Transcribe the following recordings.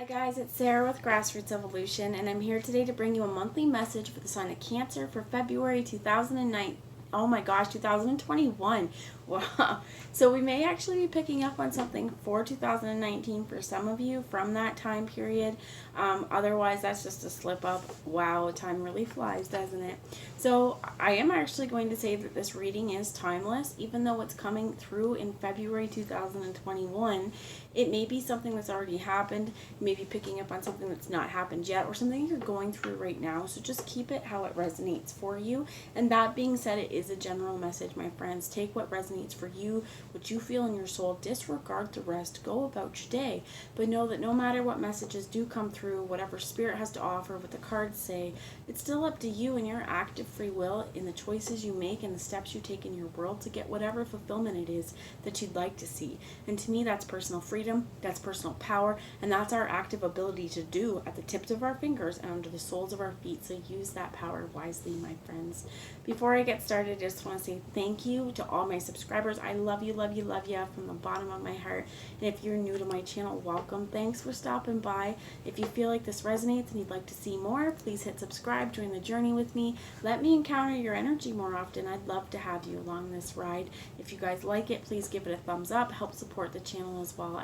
Hi guys, it's Sarah with Grassroots Evolution, and I'm here today to bring you a monthly message for the sign of Cancer for February 2009. Oh my gosh, 2021. Wow. So we may actually be picking up on something for 2019 for some of you from that time period. Otherwise, that's just a slip up. Wow, time really flies, doesn't it? So I am actually going to say that this reading is timeless, even though it's coming through in February 2021. It may be something that's already happened. You may be picking up on something that's not happened yet, or something you're going through right now. So just keep it how it resonates for you. And that being said, it is a general message, my friends. Take what resonates for you, what you feel in your soul. Disregard the rest. Go about your day. But know that no matter what messages do come through, whatever spirit has to offer, what the cards say, it's still up to you and your active free will in the choices you make and the steps you take in your world to get whatever fulfillment it is that you'd like to see. And to me, that's personal freedom, that's personal power, and that's our active ability to do at the tips of our fingers and under the soles of our feet. So use that power wisely, my friends. Before I get started, I just want to say thank you to all my subscribers. I love you, love you, love you from the bottom of my heart. And if you're new to my channel, welcome. Thanks for stopping by. If you feel like this resonates and you'd like to see more, please hit subscribe, join the journey with me. Let me encounter your energy more often. I'd love to have you along this ride. If you guys like it, please give it a thumbs up. Help support the channel as well.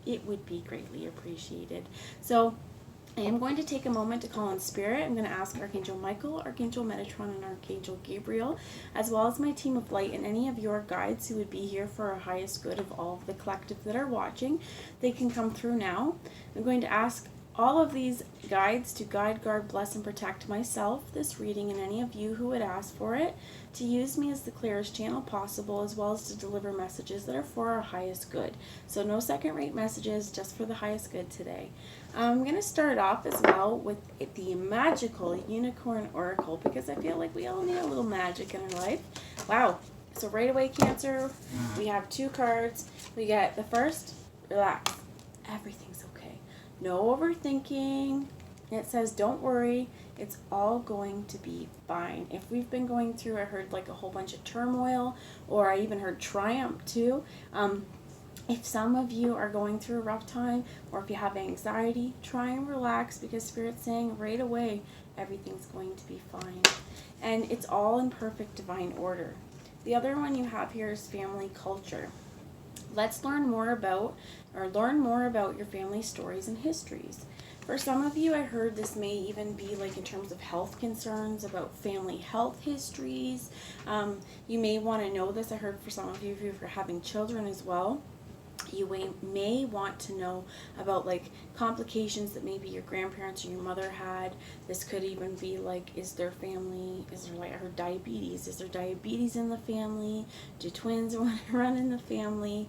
It would be greatly appreciated. So I am going to take a moment to call on Spirit. I'm going to ask Archangel Michael, Archangel Metatron, and Archangel Gabriel, as well as my team of light and any of your guides who would be here for our highest good of all of the collective that are watching. They can come through now. I'm going to ask all of these guides to guide, guard, bless, and protect myself, this reading, and any of you who would ask for it, to use me as the clearest channel possible, as well as to deliver messages that are for our highest good. So no second-rate messages, just for the highest good today. I'm going to start off as well with the magical Unicorn Oracle, because I feel like we all need a little magic in our life. Wow. So right away, Cancer, we have two cards. We get the first, relax. Everything's okay. No overthinking. It says, don't worry, it's all going to be fine. If we've been going through, I heard like a whole bunch of turmoil, or I even heard triumph too. If some of you are going through a rough time, or if you have anxiety, try and relax, because Spirit's saying right away, everything's going to be fine. And it's all in perfect divine order. The other one you have here is family culture. Let's learn more about your family stories and histories. For some of you, I heard this may even be like in terms of health concerns, about family health histories. You may want to know this. I heard for some of you, if you're having children as well, you may want to know about like complications that maybe your grandparents or your mother had. This could even be like, is there like, I heard diabetes. Is there diabetes in the family? Do twins run in the family?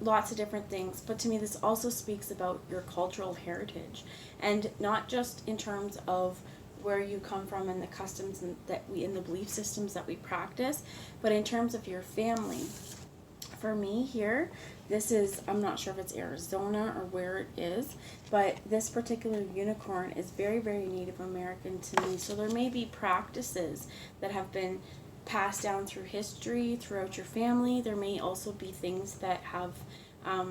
Lots of different things. But to me, this also speaks about your cultural heritage, and not just in terms of where you come from and the customs and the belief systems that we practice, but in terms of your family. For me here, this is, I'm not sure if it's Arizona or where it is, but this particular unicorn is very, very Native American to me. So there may be practices that have been passed down through history, throughout your family. There may also be things that have, I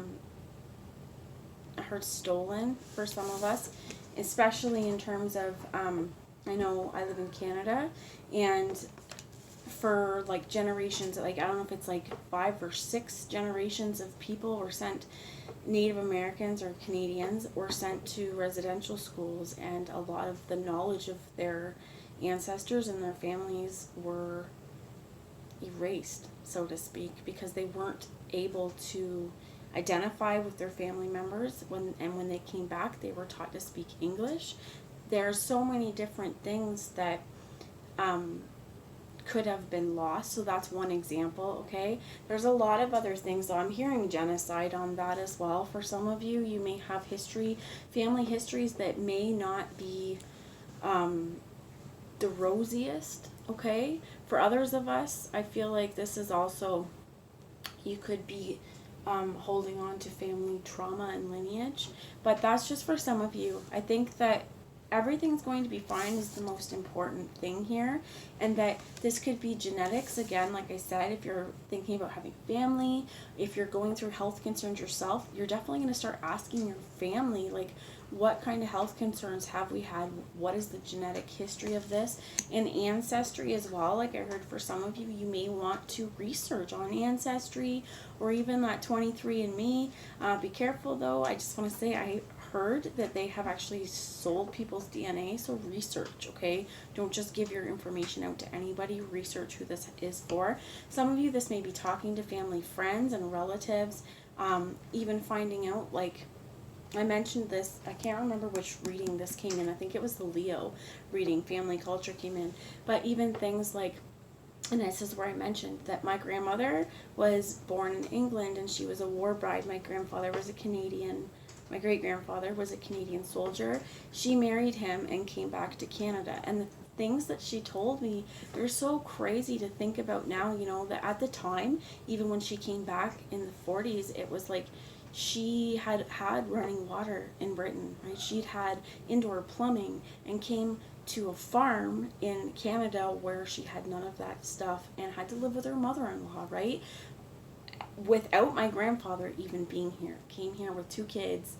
heard, stolen for some of us, especially in terms of, I know I live in Canada, and for like generations, like I don't know if it's like 5 or 6 generations of people were sent, Native Americans or Canadians were sent to residential schools, and a lot of the knowledge of their ancestors and their families were erased, so to speak, because they weren't able to identify with their family members when they came back, they were taught to speak English. There's so many different things that could have been lost. So that's one example. Okay, there's a lot of other things, though. I'm hearing genocide on that as well. For some of you, you may have family histories that may not be the rosiest. Okay, for others of us, I feel like this is also, you could be holding on to family trauma and lineage, but that's just for some of you. I think that everything's going to be fine is the most important thing here. And that this could be genetics, again, like I said. If you're thinking about having family, if you're going through health concerns yourself, you're definitely going to start asking your family, like, what kind of health concerns have we had? What is the genetic history of this? And ancestry as well. Like I heard, for some of you, you may want to research on ancestry, or even that 23andMe. Be careful though. I just want to say, I heard that they have actually sold people's DNA, so research, okay? Don't just give your information out to anybody. Research who this is for. Some of you, this may be talking to family, friends, and relatives, even finding out, like, I mentioned this, I can't remember which reading this came in. I think it was the Leo reading, family culture came in. But even things like, and this is where I mentioned that my grandmother was born in England and she was a war bride. My grandfather was a Canadian. My great-grandfather was a Canadian soldier. She married him and came back to Canada. And the things that she told me, they're so crazy to think about now, you know, that at the time, even when she came back in the 40s, it was like, she had running water in Britain, right? She'd had indoor plumbing and came to a farm in Canada where she had none of that stuff and had to live with her mother-in-law, right? Without my grandfather even being here. Came here with 2 kids,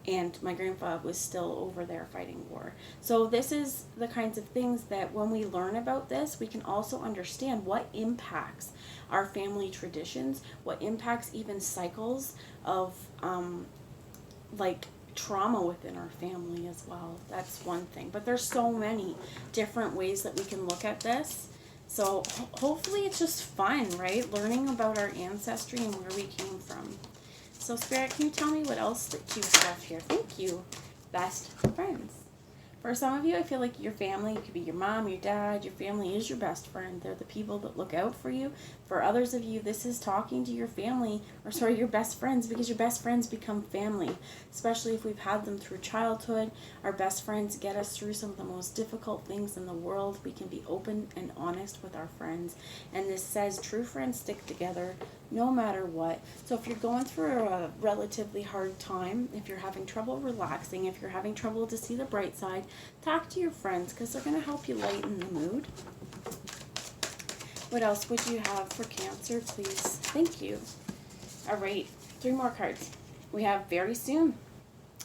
and my grandpa was still over there fighting war. So this is the kinds of things that when we learn about this, we can also understand what impacts our family traditions, what impacts even cycles of like trauma within our family as well. That's one thing. But there's so many different ways that we can look at this. So hopefully it's just fun, right? Learning about our ancestry and where we came from. So Spirit, can you tell me what else that you have here? Thank you. Best friends. For some of you, I feel like your family, it could be your mom, your dad, your family is your best friend. They're the people that look out for you. For others of you, this is talking to your family, or sorry, your best friends, because your best friends become family, especially if we've had them through childhood. Our best friends get us through some of the most difficult things in the world. We can be open and honest with our friends. And this says true friends stick together no matter what. So if you're going through a relatively hard time, if you're having trouble relaxing, if you're having trouble to see the bright side, talk to your friends, because they're going to help you lighten the mood. What else would you have for Cancer, please? Thank you. All right, 3 more cards. We have very soon.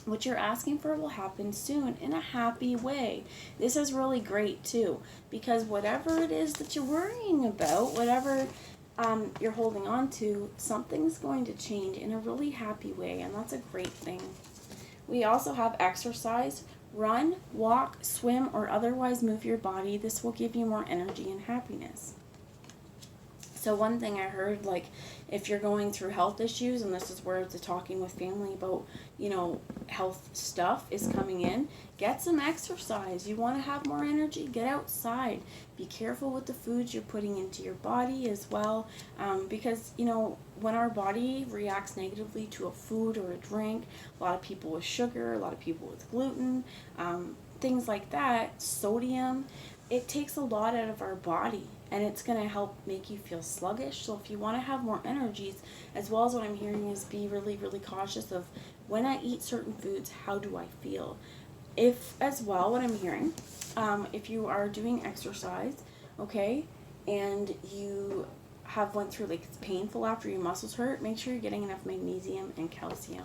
What you're asking for will happen soon in a happy way. This is really great too, because whatever it is that you're worrying about, whatever you're holding on to, something's going to change in a really happy way, and that's a great thing. We also have exercise. Run, walk, swim, or otherwise move your body. This will give you more energy and happiness. So one thing I heard, like, if you're going through health issues, and this is where the talking with family about, you know, health stuff is coming in, get some exercise. You want to have more energy? Get outside. Be careful with the foods you're putting into your body as well, because, you know, when our body reacts negatively to a food or a drink, a lot of people with sugar, a lot of people with gluten, things like that, sodium, it takes a lot out of our body, and it's going to help make you feel sluggish. So if you want to have more energies, as well as what I'm hearing is be really, really cautious of when I eat certain foods, how do I feel? If, as well, what I'm hearing, if you are doing exercise, okay, and you have went through, like, it's painful after your muscles hurt, make sure you're getting enough magnesium and calcium.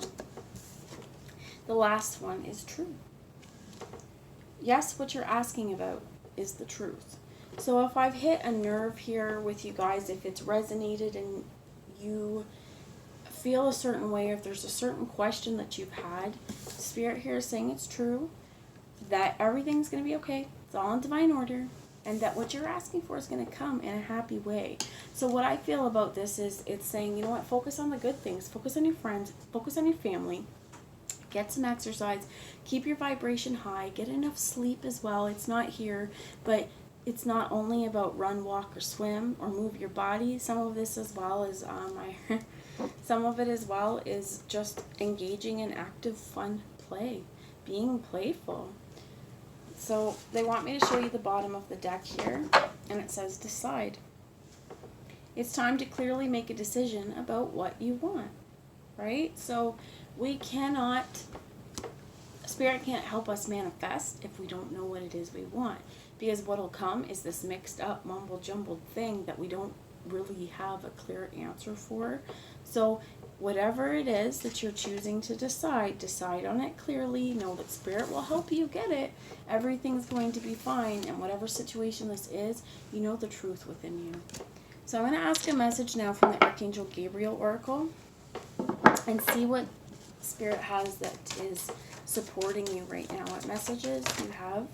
The last one is true. Yes, what you're asking about is the truth. So if I've hit a nerve here with you guys, if it's resonated and you feel a certain way, if there's a certain question that you've had, Spirit here is saying it's true, that everything's going to be okay, it's all in divine order, and that what you're asking for is going to come in a happy way. So what I feel about this is it's saying, you know what, focus on the good things, focus on your friends, focus on your family, get some exercise, keep your vibration high, get enough sleep as well. It's not here, but it's not only about run, walk, or swim, or move your body. Some of this as well is, some of it as well is just engaging in active, fun play, being playful. So they want me to show you the bottom of the deck here, and it says decide. It's time to clearly make a decision about what you want, right? So we cannot, Spirit can't help us manifest if we don't know what it is we want. Because what'll come is this mixed up, mumble jumbled thing that we don't really have a clear answer for. So whatever it is that you're choosing to decide on it clearly. Know that Spirit will help you get it. Everything's going to be fine. And whatever situation this is, you know the truth within you. So I'm going to ask a message now from the Archangel Gabriel Oracle and see what Spirit has that is supporting you right now. What messages you have?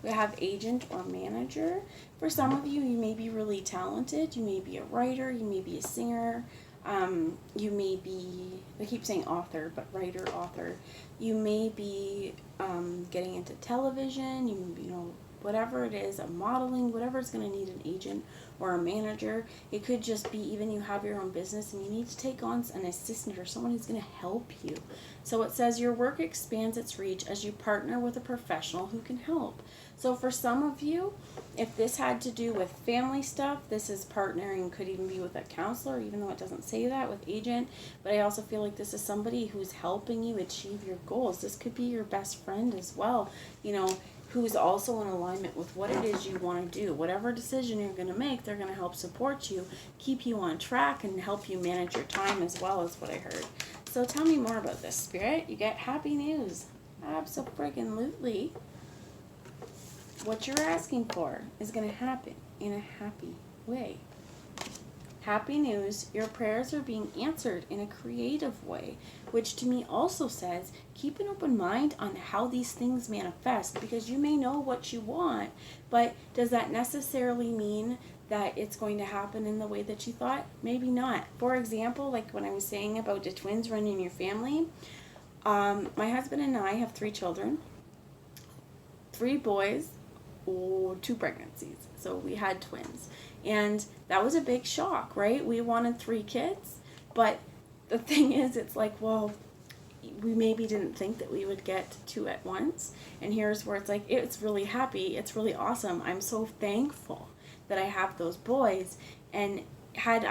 We have agent or manager. For some of you, you may be really talented. You may be a writer. You may be a singer. You may be, I keep saying author, but writer, author. You may be getting into television. You know, whatever it is, a modeling, whatever it's going to need an agent or a manager. It could just be even you have your own business and you need to take on an assistant or someone who's going to help you. So it says your work expands its reach as you partner with a professional who can help. So for some of you, if this had to do with family stuff, this is partnering, could even be with a counselor, even though it doesn't say that, with agent. But I also feel like this is somebody who's helping you achieve your goals. This could be your best friend as well, you know, who's also in alignment with what it is you want to do. Whatever decision you're going to make, they're going to help support you, keep you on track, and help you manage your time as well, is what I heard. So tell me more about this, Spirit. You get happy news. Abso-friggin-lutely. What you're asking for is going to happen in a happy way. Happy news, your prayers are being answered in a creative way, which to me also says keep an open mind on how these things manifest, because you may know what you want, but does that necessarily mean that it's going to happen in the way that you thought? Maybe not. For example, like when I was saying about the twins running your family, my husband and I have 3 children, 3 boys, 2 pregnancies. So we had twins. And that was a big shock, right? We wanted 3 kids. But the thing is, it's like, well, we maybe didn't think that we would get 2 at once. And here's where it's like, it's really happy. It's really awesome. I'm so thankful that I have those boys. And had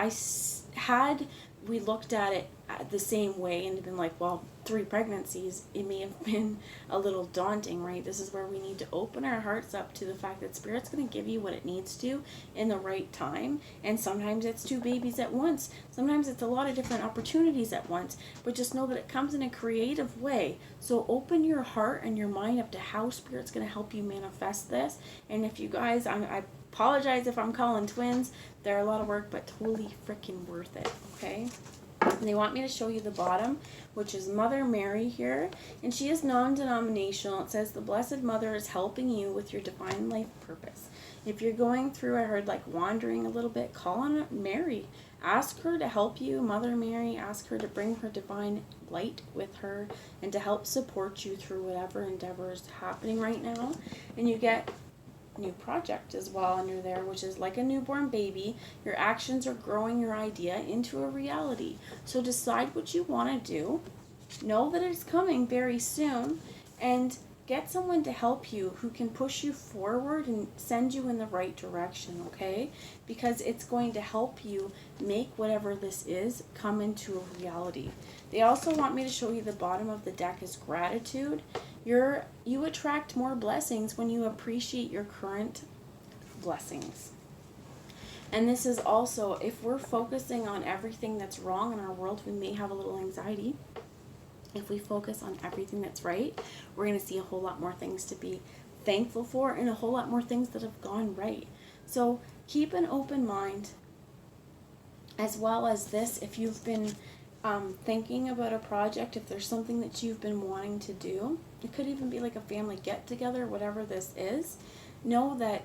we looked at it the same way and been like, well, 3 pregnancies, it may have been a little daunting, right? This is where we need to open our hearts up to the fact that Spirit's going to give you what it needs to in the right time. And sometimes it's 2 babies at once. Sometimes it's a lot of different opportunities at once. But just know that it comes in a creative way. So open your heart and your mind up to how Spirit's going to help you manifest this. And if you guys, I apologize if I'm calling twins. They're a lot of work, but totally freaking worth it, okay? And they want me to show you the bottom, which is Mother Mary here. And she is non-denominational. It says the Blessed Mother is helping you with your divine life purpose. If you're going through, I heard, like wandering a little bit, call on Mary. Ask her to help you, Mother Mary. Ask her to bring her divine light with her and to help support you through whatever endeavor is happening right now. And you get new project as well under there, which is like a newborn baby. Your actions are growing your idea into a reality. So decide what you want to do. Know that it's coming very soon, and get someone to help you who can push you forward and send you in the right direction, okay? Because it's going to help you make whatever this is come into a reality. They also want me to show you the bottom of the deck is gratitude. You attract more blessings when you appreciate your current blessings. And this is also, if we're focusing on everything that's wrong in our world, we may have a little anxiety. If we focus on everything that's right, we're going to see a whole lot more things to be thankful for and a whole lot more things that have gone right. So keep an open mind, as well as this, if you've been thinking about a project, if there's something that you've been wanting to do, it could even be like a family get-together, whatever this is, know that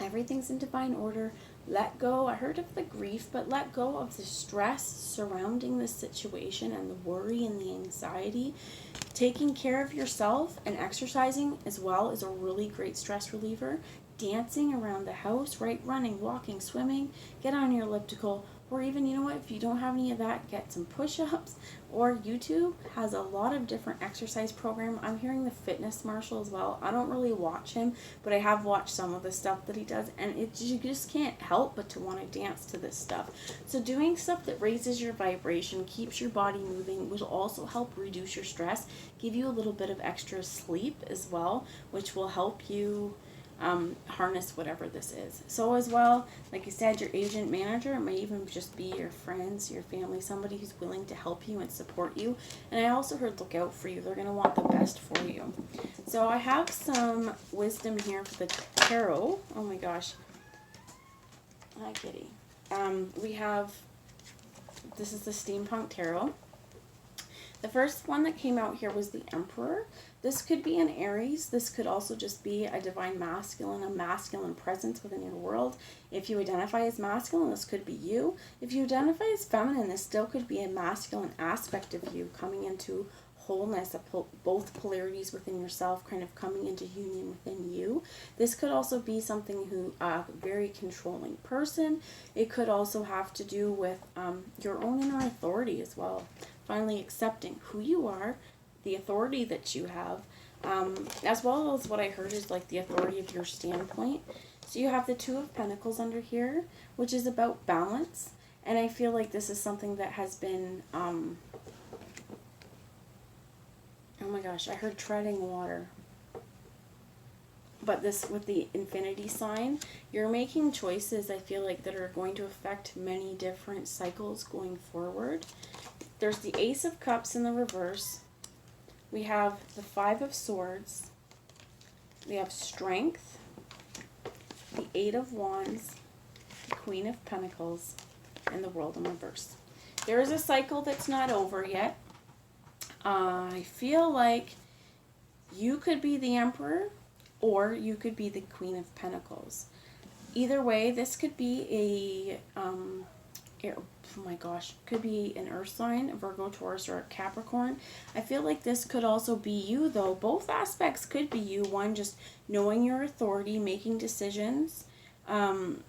everything's in divine order. Let go, I heard of the grief, but let go of the stress surrounding this situation and the worry and the anxiety. Taking care of yourself and exercising as well is a really great stress reliever. Dancing around the house, right? Running, walking, swimming, get on your elliptical, Or even, you know what, if you don't have any of that, get some push-ups. Or YouTube has a lot of different exercise program. I'm hearing the Fitness Marshal as well. I don't really watch him, but I have watched some of the stuff that he does, and you just can't help but to want to dance to this stuff. So doing stuff that raises your vibration, keeps your body moving, will also help reduce your stress, give you a little bit of extra sleep as well, which will help you harness whatever this is. So as well, like I said, your agent manager, it may even just be your friends, your family, somebody who's willing to help you and support you. And I also heard look out for you. They're going to want the best for you. So I have some wisdom here for the tarot. Oh my gosh. Hi, kitty. We have, this is the Steampunk Tarot. The first one that came out here was the Emperor. This could be an Aries. This could also just be a divine masculine, a masculine presence within your world. If you identify as masculine, this could be you. If you identify as feminine, this still could be a masculine aspect of you coming into wholeness, both polarities within yourself kind of coming into union within you. This could also be something who a very controlling person. It could also have to do with your own inner authority as well. Finally accepting who you are, the authority that you have, as well as what I heard is like the authority of your standpoint. So you have the Two of Pentacles under here, which is about balance. And I feel like this is something that has been, oh my gosh, I heard treading water. But this, with the infinity sign, you're making choices, I feel like, that are going to affect many different cycles going forward. There's the Ace of Cups in the reverse. We have the Five of Swords. We have Strength. The Eight of Wands. The Queen of Pentacles. And the World in reverse. There is a cycle that's not over yet. I feel like you could be the Emperor or you could be the Queen of Pentacles. Either way, this could be a oh my gosh, could be an earth sign, a Virgo, Taurus, or a Capricorn. I feel like this could also be you, though. Both aspects could be you. One, just knowing your authority, making decisions. The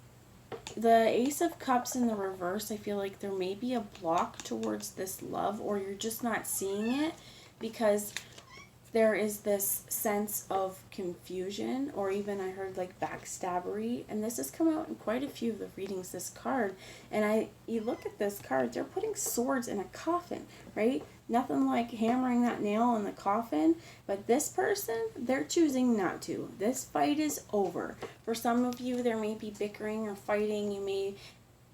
Ace of Cups in the reverse, I feel like there may be a block towards this love, or you're just not seeing it because there is this sense of confusion, or even I heard like backstabbery, and this has come out in quite a few of the readings, this card. And you look at this card, they're putting swords in a coffin, right? Nothing like hammering that nail in the coffin, but this person, they're choosing not to. This fight is over. For some of you, there may be bickering or fighting. You may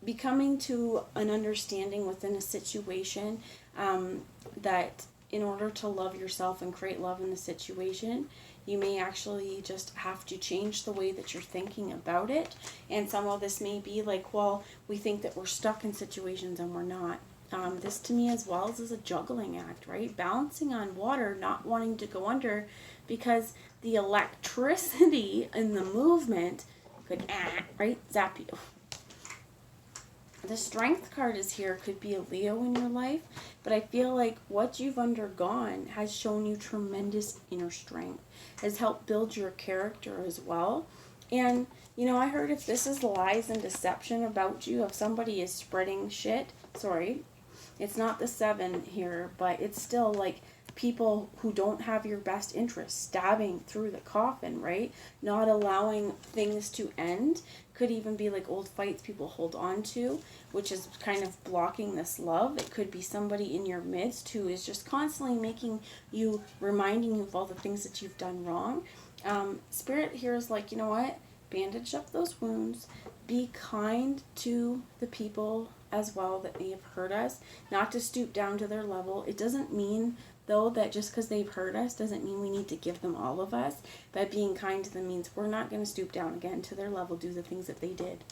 be coming to an understanding within a situation that in order to love yourself and create love in the situation, you may actually just have to change the way that you're thinking about it. And some of this may be like, well, we think that we're stuck in situations and we're not. This to me as well is a juggling act, right? Balancing on water, not wanting to go under, because the electricity in the movement could, right, zap you. The Strength card is here, could be a Leo in your life, but I feel like what you've undergone has shown you tremendous inner strength, has helped build your character as well. And, you know, I heard if this is lies and deception about you, if somebody is spreading shit, sorry, it's not the 7 here, but it's still like people who don't have your best interests, stabbing through the coffin, right? Not allowing things to end. Could even be like old fights people hold on to, which is kind of blocking this love. It could be somebody in your midst who is just constantly making you, reminding you of all the things that you've done wrong. Spirit here is like, you know what? Bandage up those wounds. Be kind to the people as well that may have hurt us. Not to stoop down to their level. It doesn't mean, though, that just because they've hurt us doesn't mean we need to give them all of us. But being kind to them means we're not going to stoop down again to their level, do the things that they did.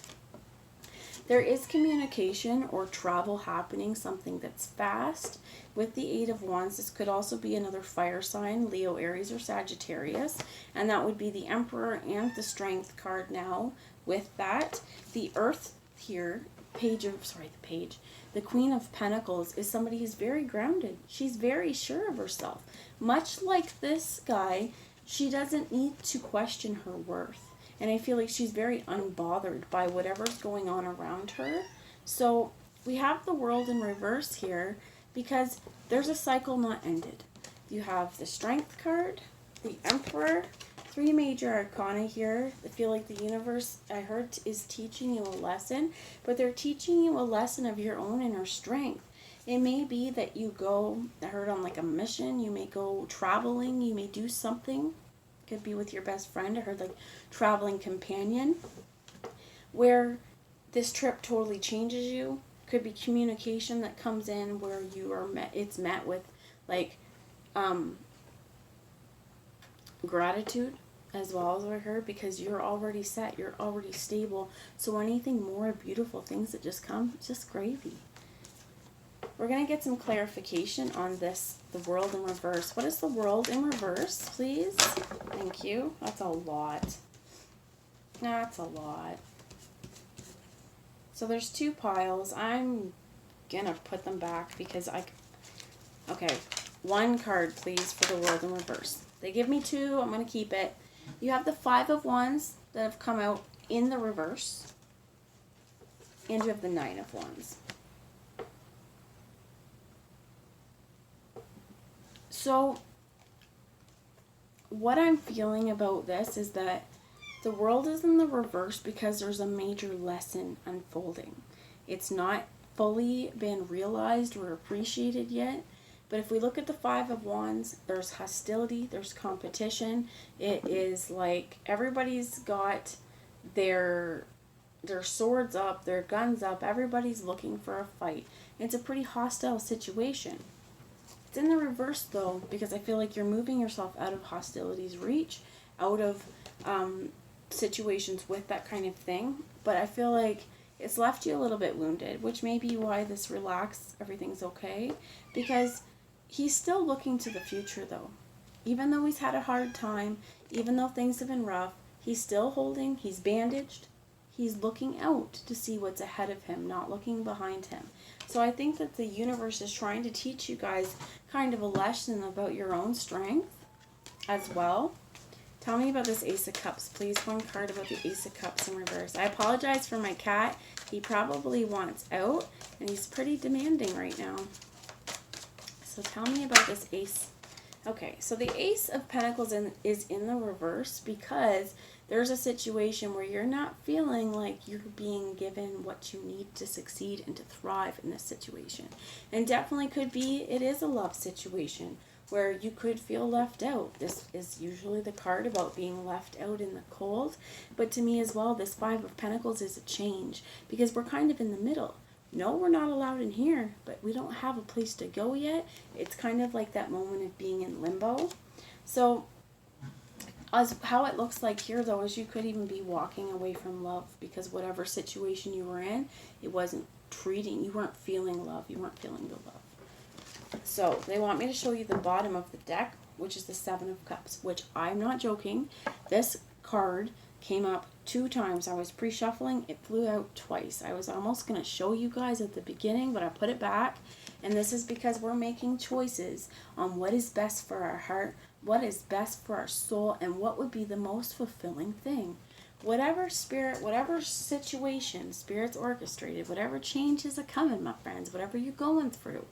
There is communication or travel happening, something that's fast. With the 8 of Wands, this could also be another fire sign, Leo, Aries, or Sagittarius. And that would be the Emperor and the Strength card now. With that, the Earth here, the Queen of Pentacles is somebody who's very grounded. She's very sure of herself. Much like this guy, she doesn't need to question her worth. And I feel like she's very unbothered by whatever's going on around her. So we have the World in reverse here because there's a cycle not ended. You have the Strength card, the Emperor, 3 major arcana here. I feel like the universe, I heard, is teaching you a lesson, but they're teaching you a lesson of your own inner strength. It may be that you go, I heard, on like a mission. You may go traveling. You may do something. Could be with your best friend. I heard like traveling companion, where this trip totally changes you. Could be communication that comes in where you are met. It's met with like gratitude as well, as I heard, because you're already set. You're already stable. So anything more beautiful things that just come, it's just gravy. We're going to get some clarification on this, the World in reverse. What is the World in reverse, please? Thank you. That's a lot. That's a lot. So there's 2 piles. I'm going to put them back because okay, 1 card, please, for the World in reverse. They give me 2. I'm going to keep it. You have the 5 of Wands that have come out in the reverse. And you have the 9 of Wands. So what I'm feeling about this is that the World is in the reverse because there's a major lesson unfolding. It's not fully been realized or appreciated yet. But if we look at the 5 of Wands, there's hostility, there's competition. It is like everybody's got their swords up, their guns up. Everybody's looking for a fight. It's a pretty hostile situation. It's in the reverse, though, because I feel like you're moving yourself out of hostility's reach, out of situations with that kind of thing. But I feel like it's left you a little bit wounded, which may be why this relax, everything's okay. Because he's still looking to the future, though. Even though he's had a hard time, even though things have been rough, he's still holding, he's bandaged. He's looking out to see what's ahead of him, not looking behind him. So I think that the universe is trying to teach you guys kind of a lesson about your own strength as well. Tell me about this Ace of Cups, please. 1 card about the Ace of Cups in reverse. I apologize for my cat. He probably wants out, and he's pretty demanding right now. So tell me about this Ace. Okay, so the Ace of Pentacles is in the reverse because there's a situation where you're not feeling like you're being given what you need to succeed and to thrive in this situation. And definitely could be, it is a love situation where you could feel left out. This is usually the card about being left out in the cold. But to me as well, this 5 of Pentacles is a change because we're kind of in the middle. No, we're not allowed in here, but we don't have a place to go yet. It's kind of like that moment of being in limbo. So as how it looks like here, though, is you could even be walking away from love because whatever situation you were in, it wasn't treating, you weren't feeling love, you weren't feeling the love. So they want me to show you the bottom of the deck, which is the 7 of Cups, which I'm not joking. This card came up 2 times. I was pre-shuffling, it flew out twice. I was almost going to show you guys at the beginning, but I put it back. And this is because we're making choices on what is best for our heart, what is best for our soul, and what would be the most fulfilling thing. Whatever spirit, whatever situation, spirit's orchestrated, whatever changes are coming, my friends, whatever you're going through,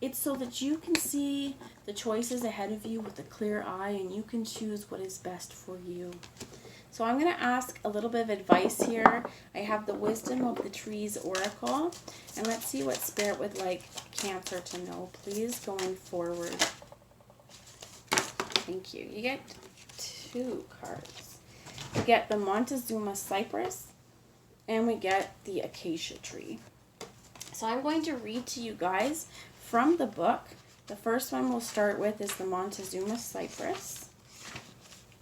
it's so that you can see the choices ahead of you with a clear eye and you can choose what is best for you. So I'm going to ask a little bit of advice here. I have the Wisdom of the Trees Oracle. And let's see what Spirit would like Cancer to know, please, going forward. Thank you. You get 2 cards. We get the Montezuma Cypress, and we get the Acacia Tree. So I'm going to read to you guys from the book. The first one we'll start with is the Montezuma Cypress.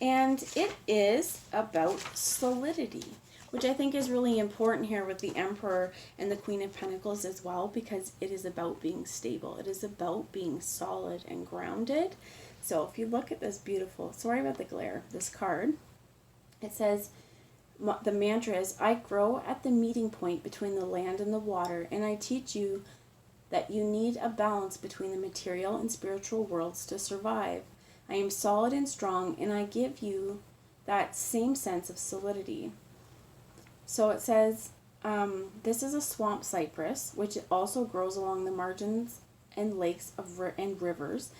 And it is about solidity, which I think is really important here with the Emperor and the Queen of Pentacles as well, because it is about being stable. It is about being solid and grounded. So if you look at this beautiful, sorry about the glare, this card, it says, the mantra is, I grow at the meeting point between the land and the water, and I teach you that you need a balance between the material and spiritual worlds to survive. I am solid and strong, and I give you that same sense of solidity. So it says, This is a swamp cypress, which also grows along the margins and lakes and rivers.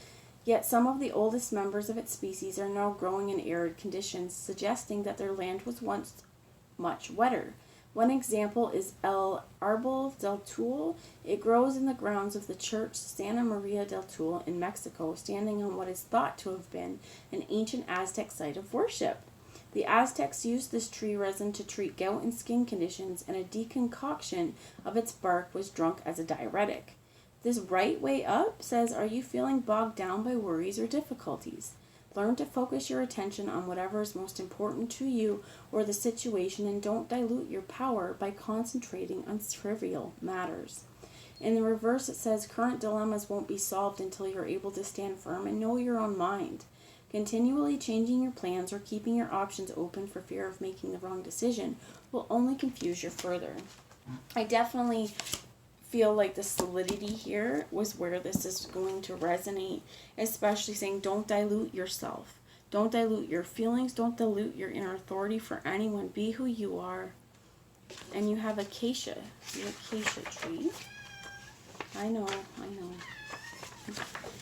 Yet some of the oldest members of its species are now growing in arid conditions, suggesting that their land was once much wetter. One example is El Arbol del Tul. It grows in the grounds of the church Santa Maria del Tul in Mexico, standing on what is thought to have been an ancient Aztec site of worship. The Aztecs used this tree resin to treat gout and skin conditions, and a deconcoction of its bark was drunk as a diuretic. This right way up says, are you feeling bogged down by worries or difficulties? Learn to focus your attention on whatever is most important to you or the situation, and don't dilute your power by concentrating on trivial matters. In the reverse, it says current dilemmas won't be solved until you're able to stand firm and know your own mind. Continually changing your plans or keeping your options open for fear of making the wrong decision will only confuse you further. I definitely feel like the solidity here was where this is going to resonate, especially saying don't dilute yourself. Don't dilute your feelings. Don't dilute your inner authority for anyone. Be who you are. And you have acacia. The acacia tree. I know.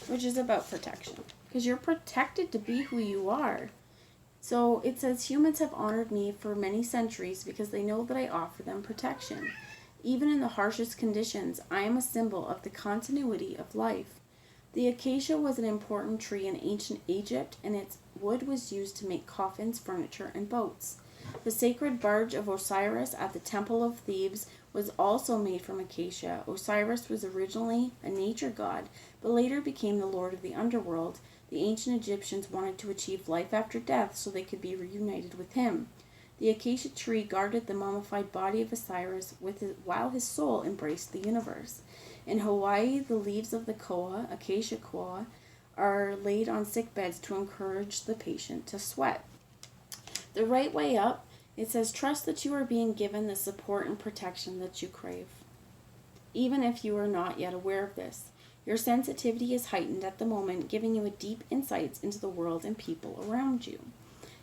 Which is about protection. Because you're protected to be who you are. So it says humans have honored me for many centuries because they know that I offer them protection. Even in the harshest conditions, I am a symbol of the continuity of life. The acacia was an important tree in ancient Egypt, and its wood was used to make coffins, furniture, and boats. The sacred barge of Osiris at the Temple of Thebes was also made from acacia. Osiris was originally a nature god, but later became the lord of the underworld. The ancient Egyptians wanted to achieve life after death so they could be reunited with him. The acacia tree guarded the mummified body of Osiris while his soul embraced the universe. In Hawaii, the leaves of the koa, acacia koa, are laid on sick beds to encourage the patient to sweat. The right way up, it says, trust that you are being given the support and protection that you crave. Even if you are not yet aware of this, your sensitivity is heightened at the moment, giving you a deep insights into the world and people around you.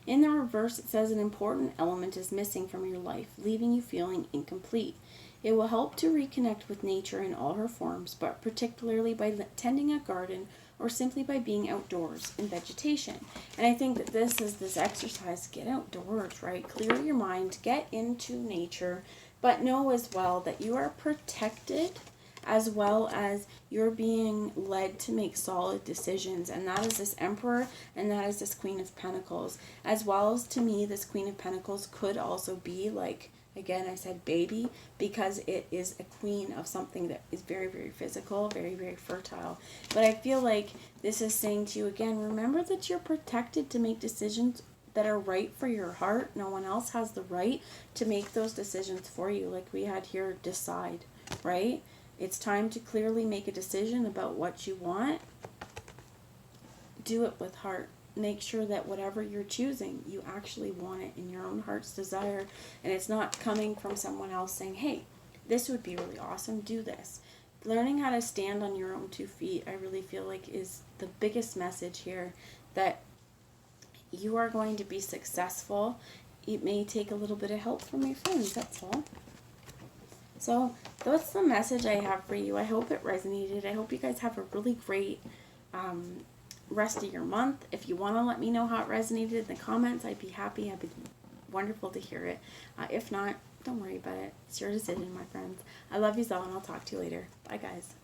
In the reverse, it says an important element is missing from your life, leaving you feeling incomplete. It will help to reconnect with nature in all her forms, but particularly by tending a garden or simply by being outdoors in vegetation. And I think that this is this exercise, get outdoors, right? Clear your mind, get into nature, but know as well that you are protected as well as you're being led to make solid decisions. And that is this Emperor, and that is this Queen of Pentacles. As well as, to me, this Queen of Pentacles could also be like, again, I said baby, because it is a queen of something that is very, very physical, very, very fertile. But I feel like this is saying to you again, remember that you're protected to make decisions that are right for your heart. No one else has the right to make those decisions for you. Like we had here, decide, right? It's time to clearly make a decision about what you want. Do it with heart. Make sure that whatever you're choosing, you actually want it in your own heart's desire. And it's not coming from someone else saying, hey, this would be really awesome, do this. Learning how to stand on your own 2 feet, I really feel like is the biggest message here, that you are going to be successful. It may take a little bit of help from your friends, that's all. So that's the message I have for you. I hope it resonated. I hope you guys have a really great rest of your month. If you want to let me know how it resonated in the comments, I'd be happy. I'd be wonderful to hear it. If not, don't worry about it. It's your decision, my friends. I love you all, and I'll talk to you later. Bye, guys.